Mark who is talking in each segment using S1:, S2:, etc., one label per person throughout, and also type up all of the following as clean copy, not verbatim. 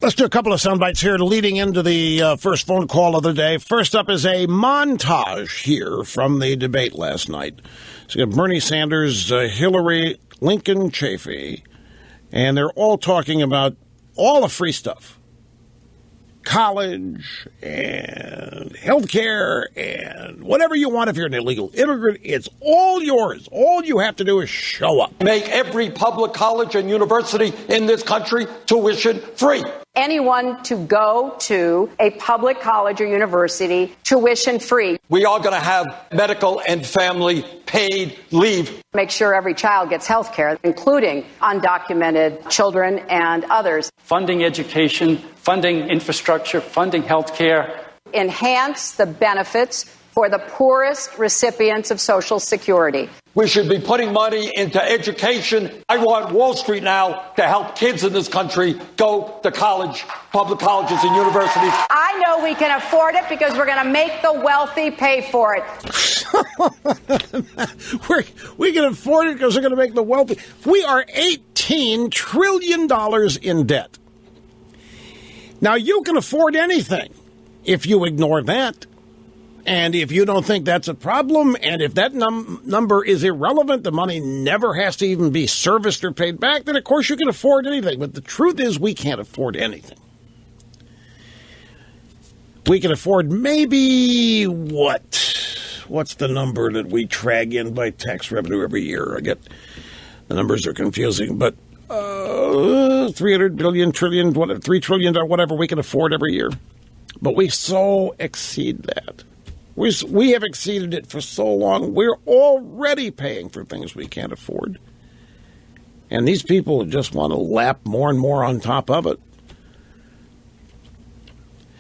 S1: Let's do a couple of sound bites here leading into the first phone call of the day. First up is a montage here from the debate last night. So you got Bernie Sanders, Hillary, Lincoln Chafee, and they're all talking about all the free stuff. College and healthcare and whatever you want if you're an illegal immigrant. It's all yours. All you have to do is show up.
S2: Make every public college and university in this country tuition free.
S3: Anyone to go to a public college or university tuition free.
S2: We are going to have medical and family paid leave.
S3: Make sure every child gets health care, including undocumented children and others.
S4: Funding education, funding infrastructure, funding health care.
S3: Enhance the benefits for the poorest recipients of Social Security.
S2: We should be putting money into education. I want Wall Street now to help kids in this country go to college, public colleges and universities.
S3: I know we can afford it because we're going to make the wealthy pay for it.
S1: We can afford it because we're going to make the wealthy. We are $18 trillion in debt. Now, you can afford anything if you ignore that. And if you don't think that's a problem, and if that number is irrelevant, the money never has to even be serviced or paid back, then of course you can afford anything. But the truth is we can't afford anything. We can afford maybe what's the number that we drag in by tax revenue every year? I get the numbers are confusing, but 300 billion, trillion, whatever, 3 trillion or whatever we can afford every year. But we so exceed that. We have exceeded it for so long. We're already paying for things we can't afford. And these people just want to lap more and more on top of it.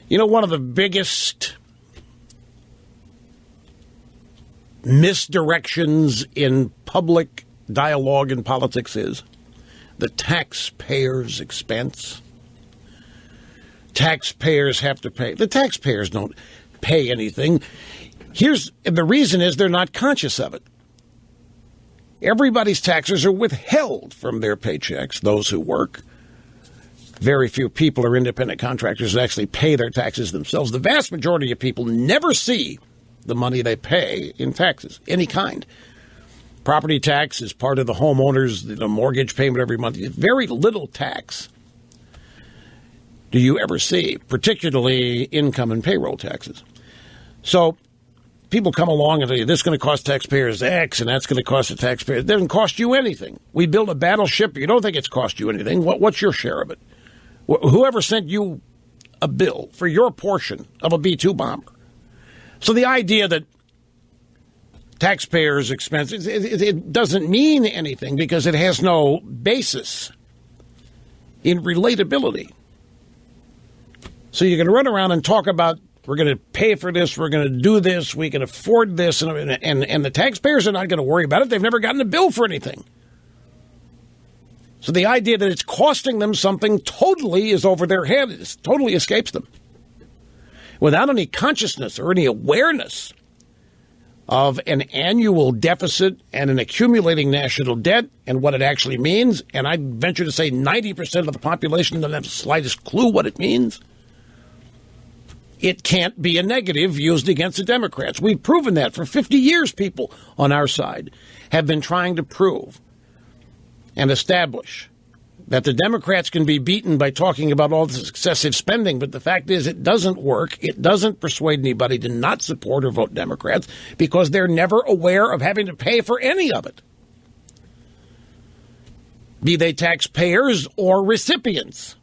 S1: You know, one of the biggest misdirections in public dialogue in politics is the taxpayer's expense. Taxpayers have to pay. The taxpayers don't pay anything. The reason is they're not conscious of it. Everybody's taxes are withheld from their paychecks, those who work. Very few people are independent contractors that actually pay their taxes themselves. The vast majority of people never see the money they pay in taxes, any kind. Property tax is part of the homeowner's mortgage payment every month. Very little tax do you ever see, particularly income and payroll taxes. So people come along and say, this is going to cost taxpayers X, and that's going to cost the taxpayers. It doesn't cost you anything. We build a battleship. You don't think it's cost you anything. What's your share of it? Whoever sent you a bill for your portion of a B-2 bomber. So the idea that taxpayers' expenses, it doesn't mean anything because it has no basis in relatability. So you can run around and talk about, we're going to pay for this, we're going to do this, we can afford this, and the taxpayers are not going to worry about it. They've never gotten a bill for anything. So the idea that it's costing them something totally is over their head. It totally escapes them. Without any consciousness or any awareness of an annual deficit and an accumulating national debt and what it actually means, and I venture to say 90% of the population doesn't have the slightest clue what it means, it can't be a negative used against the Democrats. We've proven that for 50 years. People on our side have been trying to prove and establish that the Democrats can be beaten by talking about all this excessive spending. But the fact is it doesn't work. It doesn't persuade anybody to not support or vote Democrats because they're never aware of having to pay for any of it, be they taxpayers or recipients.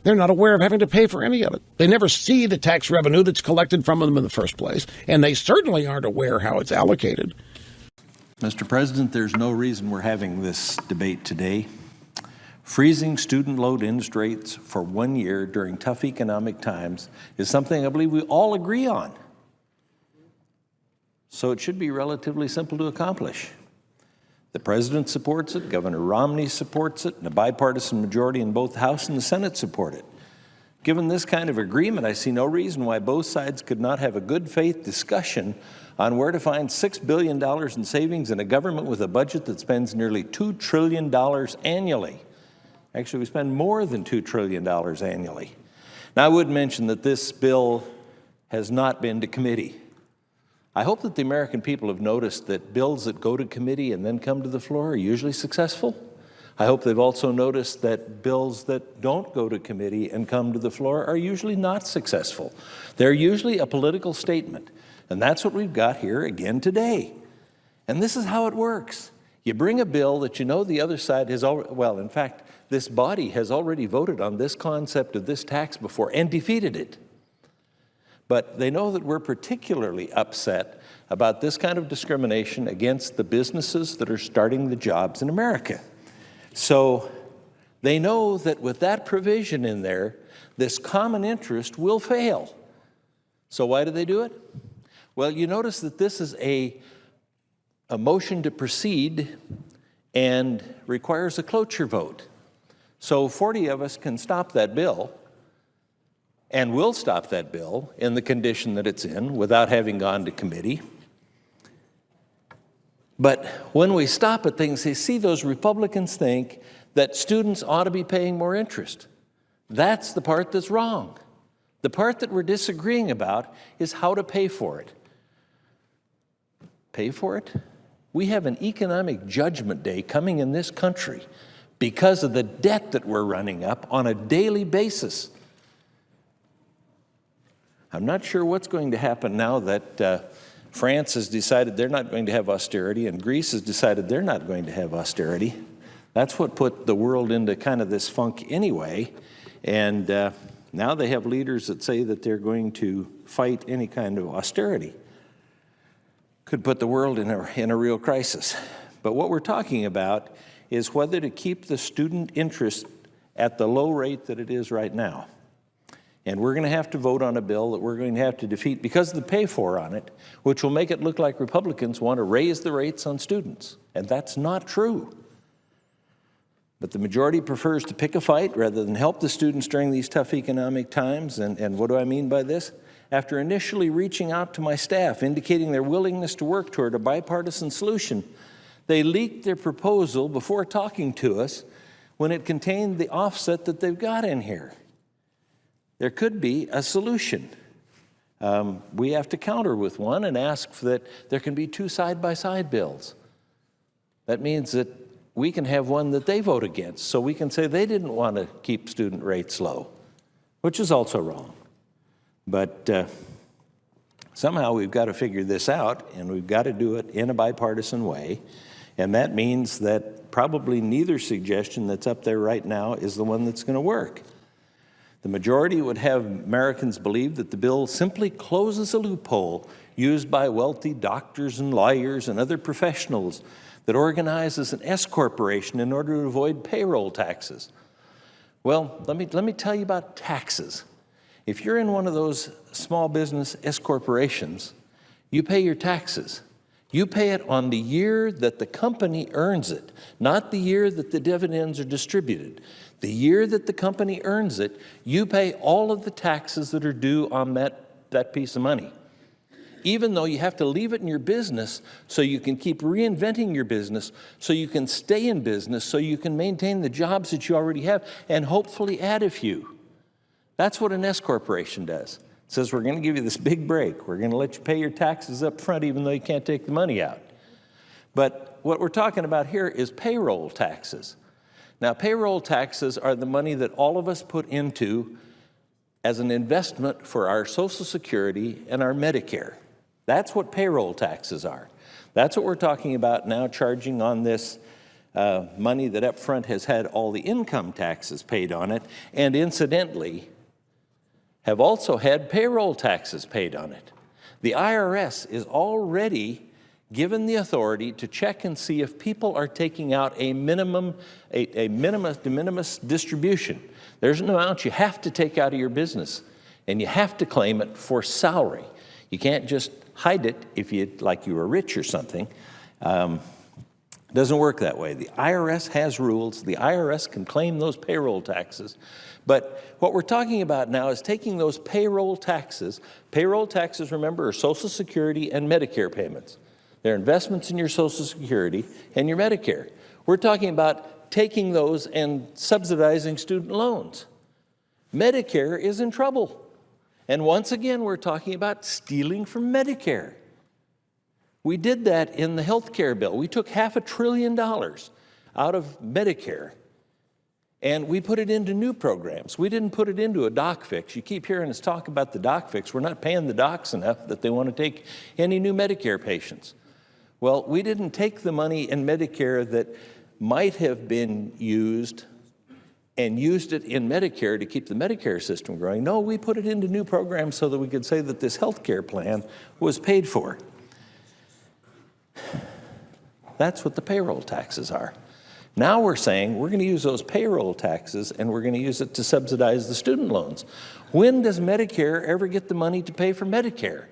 S1: They're not aware of having to pay for any of it. They never see the tax revenue that's collected from them in the first place, and they certainly aren't aware how it's allocated.
S5: Mr. President, there's no reason we're having this debate today. Freezing student loan interest rates for 1 year during tough economic times is something I believe we all agree on. So it should be relatively simple to accomplish. The President supports it, Governor Romney supports it, and a bipartisan majority in both the House and the Senate support it. Given this kind of agreement, I see no reason why both sides could not have a good faith discussion on where to find $6 billion in savings in a government with a budget that spends nearly $2 trillion annually. Actually, we spend more than $2 trillion annually. Now, I would mention that this bill has not been to committee. I hope that the American people have noticed that bills that go to committee and then come to the floor are usually successful. I hope they've also noticed that bills that don't go to committee and come to the floor are usually not successful. They're usually a political statement, and that's what we've got here again today. And this is how it works. You bring a bill that you know the other side has already, well, in fact, this body has already voted on this concept of this tax before and defeated it. But they know that we're particularly upset about this kind of discrimination against the businesses that are starting the jobs in America. So they know that with that provision in there, this common interest will fail. So why do they do it? Well, you notice that this is a motion to proceed and requires a cloture vote. So 40 of us can stop that bill, and will stop that bill in the condition that it's in without having gone to committee. But when we stop at things, you see those Republicans think that students ought to be paying more interest. That's the part that's wrong. The part that we're disagreeing about is how to pay for it. Pay for it? We have an economic judgment day coming in this country because of the debt that we're running up on a daily basis. I'm not sure what's going to happen now that France has decided they're not going to have austerity and Greece has decided they're not going to have austerity. That's what put the world into kind of this funk anyway. And now they have leaders that say that they're going to fight any kind of austerity. Could put the world in a real crisis. But what we're talking about is whether to keep the student interest at the low rate that it is right now. And we're going to have to vote on a bill that we're going to have to defeat because of the pay for on it, which will make it look like Republicans want to raise the rates on students. And that's not true. But the majority prefers to pick a fight rather than help the students during these tough economic times. And what do I mean by this? After initially reaching out to my staff, indicating their willingness to work toward a bipartisan solution, they leaked their proposal before talking to us when it contained the offset that they've got in here. There could be a solution. We have to counter with one and ask that there can be two side-by-side bills. That means that we can have one that they vote against, so we can say they didn't want to keep student rates low, which is also wrong. But somehow we've got to figure this out, and we've got to do it in a bipartisan way. And that means that probably neither suggestion that's up there right now is the one that's going to work. The majority would have Americans believe that the bill simply closes a loophole used by wealthy doctors and lawyers and other professionals that organize as an S corporation in order to avoid payroll taxes. Well, let me tell you about taxes. If you're in one of those small business S corporations, you pay your taxes. You pay it on the year that the company earns it, not the year that the dividends are distributed. The year that the company earns it, you pay all of the taxes that are due on that piece of money. Even though you have to leave it in your business so you can keep reinventing your business, so you can stay in business, so you can maintain the jobs that you already have, and hopefully add a few. That's what an S corporation does. It says, we're going to give you this big break. We're going to let you pay your taxes up front even though you can't take the money out. But what we're talking about here is payroll taxes. Now, payroll taxes are the money that all of us put into as an investment for our Social Security and our Medicare. That's what payroll taxes are. That's what we're talking about now, charging on this money that up front has had all the income taxes paid on it, and incidentally, have also had payroll taxes paid on it. The IRS is already given the authority to check and see if people are taking out a de minimis distribution. There's an amount you have to take out of your business, and you have to claim it for salary. You can't just hide it if like you were rich or something. Doesn't work that way. The IRS has rules. The IRS can claim those payroll taxes. But what we're talking about now is taking those payroll taxes. Payroll taxes, remember, are Social Security and Medicare payments. They're investments in your Social Security and your Medicare. We're talking about taking those and subsidizing student loans. Medicare is in trouble. And once again, we're talking about stealing from Medicare. We did that in the health care bill. We took $500 billion out of Medicare, and we put it into new programs. We didn't put it into a doc fix. You keep hearing us talk about the doc fix. We're not paying the docs enough that they want to take any new Medicare patients. Well, we didn't take the money in Medicare that might have been used and used it in Medicare to keep the Medicare system growing. No, we put it into new programs so that we could say that this health care plan was paid for. That's what the payroll taxes are. Now we're saying we're going to use those payroll taxes and we're going to use it to subsidize the student loans. When does Medicare ever get the money to pay for Medicare?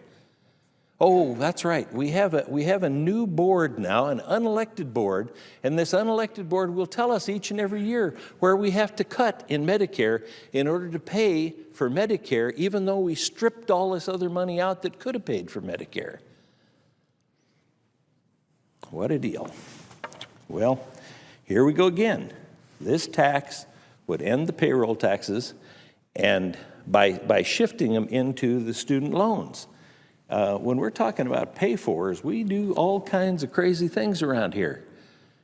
S5: Oh, that's right. We have a new board now, an unelected board, and this unelected board will tell us each and every year where we have to cut in Medicare in order to pay for Medicare, even though we stripped all this other money out that could have paid for Medicare. What a deal. Well, here we go again. This tax would end the payroll taxes and by shifting them into the student loans. When we're talking about pay-fors, we do all kinds of crazy things around here.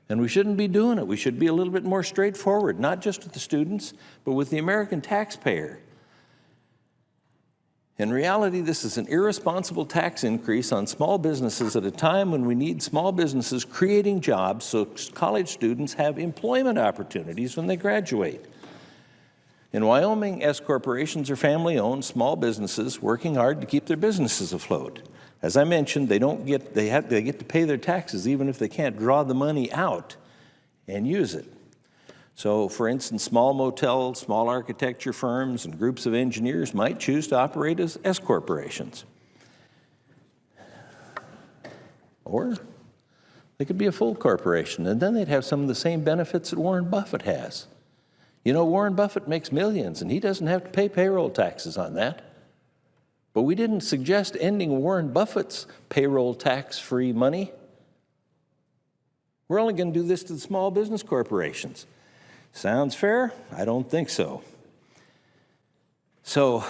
S5: And we shouldn't be doing it. We should be a little bit more straightforward, not just with the students, but with the American taxpayer. In reality, this is an irresponsible tax increase on small businesses at a time when we need small businesses creating jobs so college students have employment opportunities when they graduate. In Wyoming, S corporations are family-owned small businesses working hard to keep their businesses afloat. As I mentioned, they get to pay their taxes even if they can't draw the money out and use it. So, for instance, small motels, small architecture firms, and groups of engineers might choose to operate as S corporations. Or they could be a full corporation, and then they'd have some of the same benefits that Warren Buffett has. You know, Warren Buffett makes millions, and he doesn't have to pay payroll taxes on that. But we didn't suggest ending Warren Buffett's payroll tax-free money. We're only going to do this to the small business corporations. Sounds fair? I don't think so. So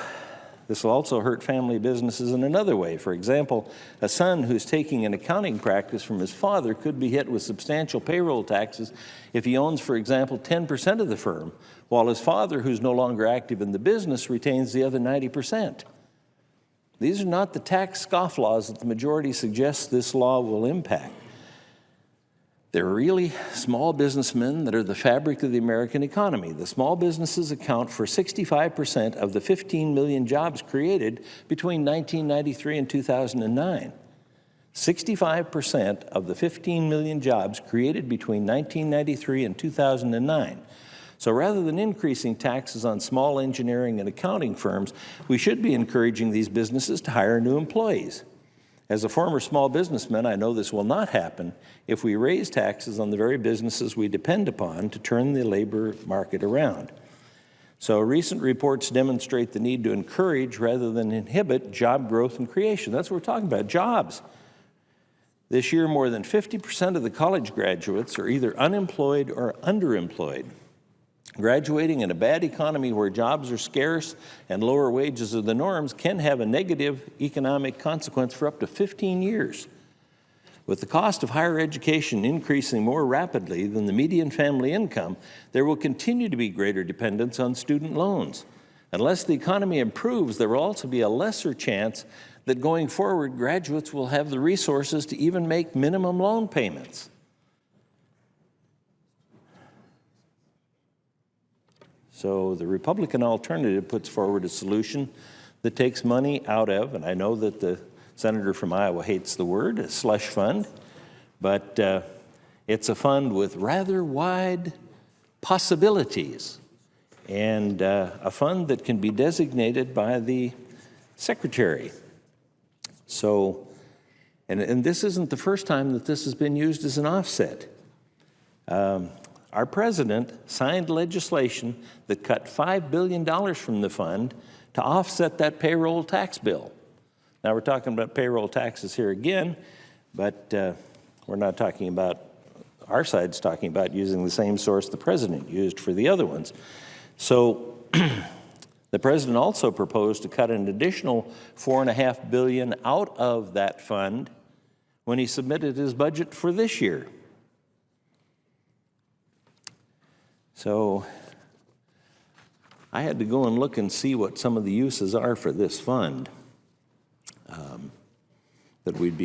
S5: this will also hurt family businesses in another way. For example, a son who's taking an accounting practice from his father could be hit with substantial payroll taxes if he owns, for example, 10% of the firm, while his father, who's no longer active in the business, retains the other 90%. These are not the tax scofflaws that the majority suggests this law will impact. They're really small businessmen that are the fabric of the American economy. The small businesses account for 65% of the 15 million jobs created between 1993 and 2009. 65% of the 15 million jobs created between 1993 and 2009. So rather than increasing taxes on small engineering and accounting firms, we should be encouraging these businesses to hire new employees. As a former small businessman, I know this will not happen if we raise taxes on the very businesses we depend upon to turn the labor market around. So recent reports demonstrate the need to encourage rather than inhibit job growth and creation. That's what we're talking about, jobs. This year, more than 50% of the college graduates are either unemployed or underemployed. Graduating in a bad economy where jobs are scarce and lower wages are the norms can have a negative economic consequence for up to 15 years. With the cost of higher education increasing more rapidly than the median family income, there will continue to be greater dependence on student loans. Unless the economy improves, there will also be a lesser chance that going forward, graduates will have the resources to even make minimum loan payments. So the Republican alternative puts forward a solution that takes money out of, and I know that the senator from Iowa hates the word, a slush fund, but it's a fund with rather wide possibilities, and a fund that can be designated by the secretary. So, and this isn't the first time that this has been used as an offset. Our president signed legislation that cut $5 billion from the fund to offset that payroll tax bill. Now we're talking about payroll taxes here again, but we're not talking about our side's talking about using the same source the president used for the other ones. So the president also proposed to cut an additional $4.5 billion out of that fund when he submitted his budget for this year. So I had to go and look and see what some of the uses are for this fund that we'd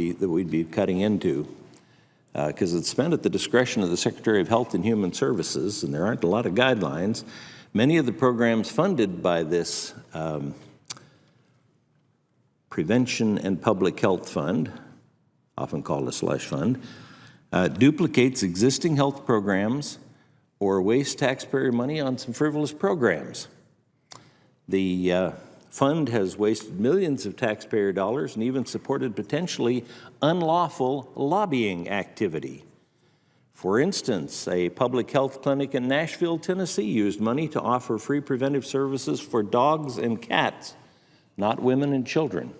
S5: be cutting into, because it's spent at the discretion of the Secretary of Health and Human Services, and there aren't a lot of guidelines. Many of the programs funded by this Prevention and Public Health Fund, often called a slush fund, duplicates existing health programs or wastes taxpayer money on some frivolous programs. The fund has wasted millions of taxpayer dollars and even supported potentially unlawful lobbying activity. For instance, a public health clinic in Nashville, Tennessee used money to offer free preventive services for dogs and cats, not women and children.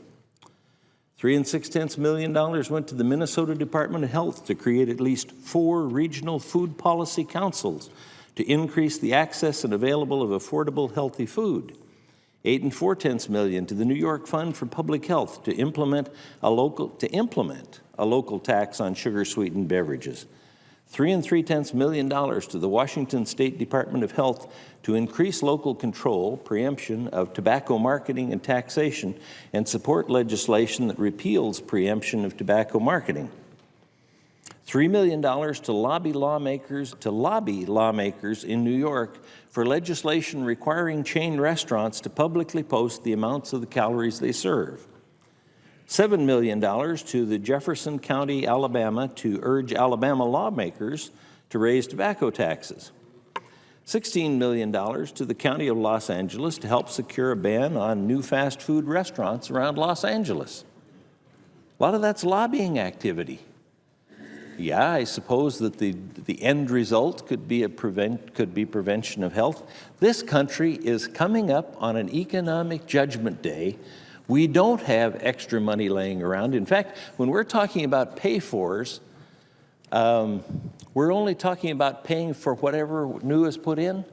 S5: $3.6 million went to the Minnesota Department of Health to create at least 4 regional food policy councils to increase the access and available of affordable, healthy food. $8.4 million to the New York Fund for Public Health to implement a local tax on sugar-sweetened beverages. $3.3 million to the Washington State Department of Health to increase local control, preemption of tobacco marketing and taxation, and support legislation that repeals preemption of tobacco marketing. $3 million to lobby lawmakers in New York for legislation requiring chain restaurants to publicly post the amounts of the calories they serve. $7 million to the Jefferson County, Alabama, to urge Alabama lawmakers to raise tobacco taxes. $16 million to the County of Los Angeles to help secure a ban on new fast food restaurants around Los Angeles. A lot of that's lobbying activity. Yeah, I suppose that the end result could be prevention of health. This country is coming up on an economic judgment day. We don't have extra money laying around. In fact, when we're talking about pay-fors, we're only talking about paying for whatever new is put in.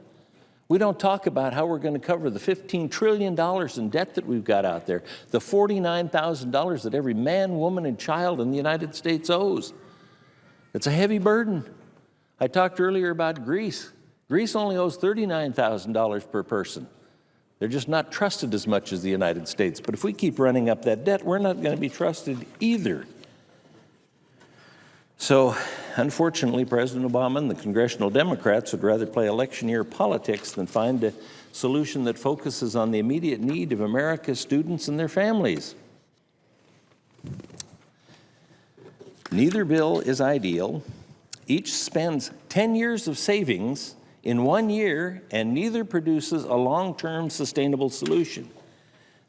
S5: We don't talk about how we're going to cover the $15 trillion in debt that we've got out there, the $49,000 that every man, woman, and child in the United States owes. It's a heavy burden. I talked earlier about Greece. Greece only owes $39,000 per person. They're just not trusted as much as the United States. But if we keep running up that debt, we're not going to be trusted either. So, unfortunately, President Obama and the congressional Democrats would rather play election year politics than find a solution that focuses on the immediate need of America's students and their families. Neither bill is ideal. Each spends 10 years of savings in 1 year, and neither produces a long-term sustainable solution.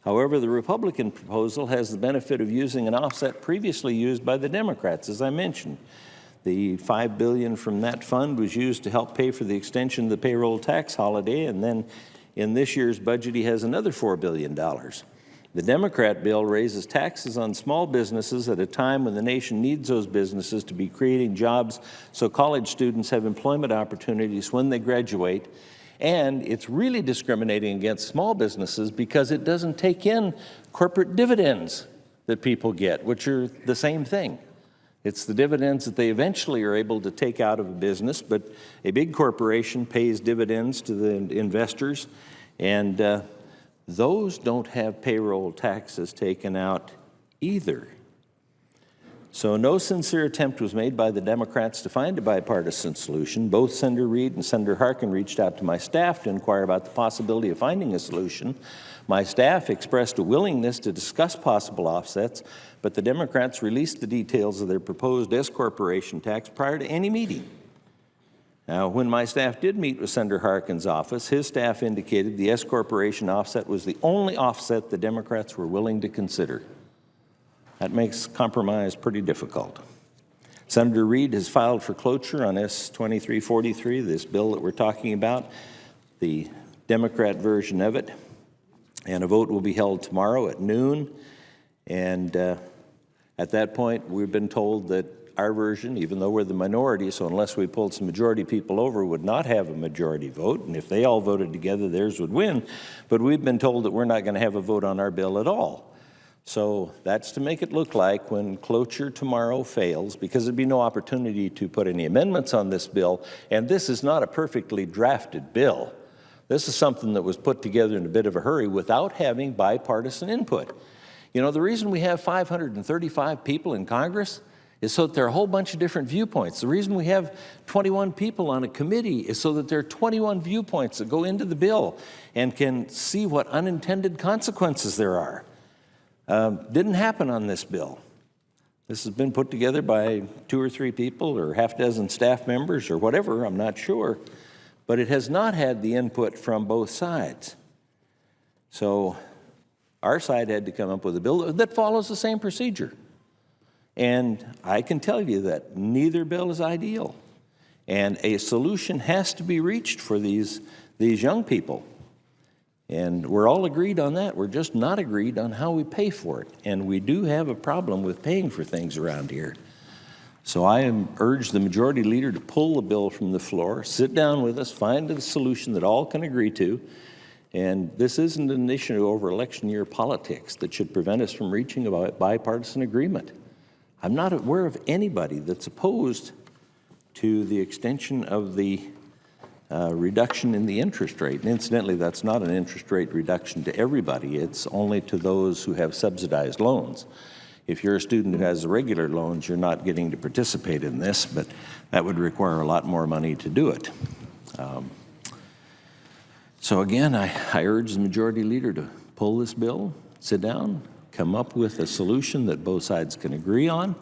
S5: However, the Republican proposal has the benefit of using an offset previously used by the Democrats, as I mentioned. The $5 billion from that fund was used to help pay for the extension of the payroll tax holiday, and then in this year's budget, he has another $4 billion. The Democrat bill raises taxes on small businesses at a time when the nation needs those businesses to be creating jobs so college students have employment opportunities when they graduate. And it's really discriminating against small businesses because it doesn't take in corporate dividends that people get, which are the same thing. It's the dividends that they eventually are able to take out of a business, but a big corporation pays dividends to the investors, and those don't have payroll taxes taken out either. So no sincere attempt was made by the Democrats to find a bipartisan solution. Both Senator Reid and Senator Harkin reached out to my staff to inquire about the possibility of finding a solution. My staff expressed a willingness to discuss possible offsets, but the Democrats released the details of their proposed S-corporation tax prior to any meeting. Now, when my staff did meet with Senator Harkin's office, his staff indicated the S-corporation offset was the only offset the Democrats were willing to consider. That makes compromise pretty difficult. Senator Reid has filed for cloture on S-2343, this bill that we're talking about, the Democrat version of it, and a vote will be held tomorrow at noon. And at that point, we've been told that our version, even though we're the minority, so unless we pulled some majority people over, would not have a majority vote, and if they all voted together, theirs would win. But we've been told that we're not going to have a vote on our bill at all. So that's to make it look like when cloture tomorrow fails, because there'd be no opportunity to put any amendments on this bill, and this is not a perfectly drafted bill. This is something that was put together in a bit of a hurry without having bipartisan input. You know, the reason we have 535 people in Congress is so that there are a whole bunch of different viewpoints. The reason we have 21 people on a committee is so that there are 21 viewpoints that go into the bill and can see what unintended consequences there are. Didn't happen on this bill. This has been put together by 2 or 3 people or half dozen staff members or whatever, I'm not sure. But it has not had the input from both sides. So our side had to come up with a bill that follows the same procedure. And I can tell you that neither bill is ideal. And a solution has to be reached for these young people. And we're all agreed on that. We're just not agreed on how we pay for it. And we do have a problem with paying for things around here. So I urge the majority leader to pull the bill from the floor, sit down with us, find a solution that all can agree to. And this isn't an issue over election year politics that should prevent us from reaching a bipartisan agreement. I'm not aware of anybody that's opposed to the extension of the reduction in the interest rate. And incidentally, that's not an interest rate reduction to everybody. It's only to those who have subsidized loans. If you're a student who has regular loans, you're not getting to participate in this, but that would require a lot more money to do it. So again, I urge the majority leader to pull this bill, sit down, come up with a solution that both sides can agree on.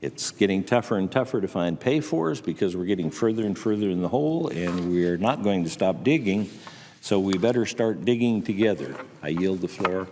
S5: It's getting tougher and tougher to find pay-fors because we're getting further and further in the hole, and we're not going to stop digging, so we better start digging together. I yield the floor.